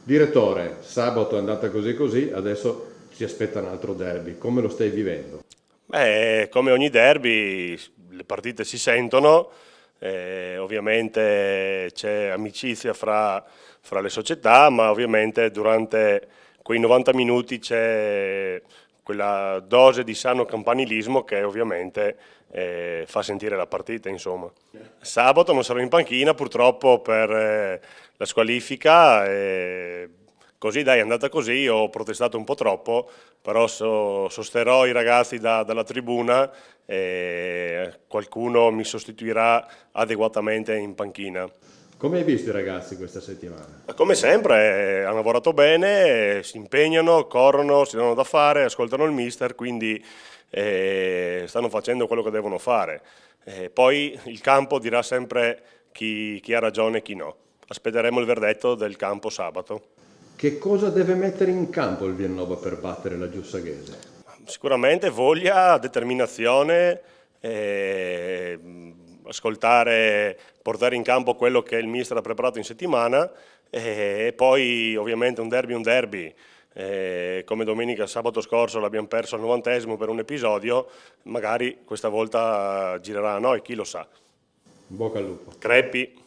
Direttore, sabato è andata così così, adesso ci aspetta un altro derby. Come lo stai vivendo? Beh, come ogni derby, le partite si sentono, ovviamente c'è amicizia fra le società, ma ovviamente durante quei 90 minuti c'è quella dose di sano campanilismo che ovviamente fa sentire la partita, insomma. Sabato non sarò in panchina purtroppo per la squalifica, così dai è andata così, ho protestato un po' troppo, però sosterrò i ragazzi dalla tribuna e qualcuno mi sostituirà adeguatamente in panchina. Come hai visto i ragazzi questa settimana? Ma come sempre, hanno lavorato bene, si impegnano, corrono, si danno da fare, ascoltano il mister, quindi stanno facendo quello che devono fare. Poi il campo dirà sempre chi ha ragione e chi no. Aspetteremo il verdetto del campo sabato. Che cosa deve mettere in campo il Villanova per battere la Giussaghese? Sicuramente voglia, determinazione, ascoltare, portare in campo quello che il mister ha preparato in settimana e poi ovviamente un derby, come domenica sabato scorso l'abbiamo perso al 90esimo per un episodio, magari questa volta girerà a noi, chi lo sa. In bocca al lupo. Creppi.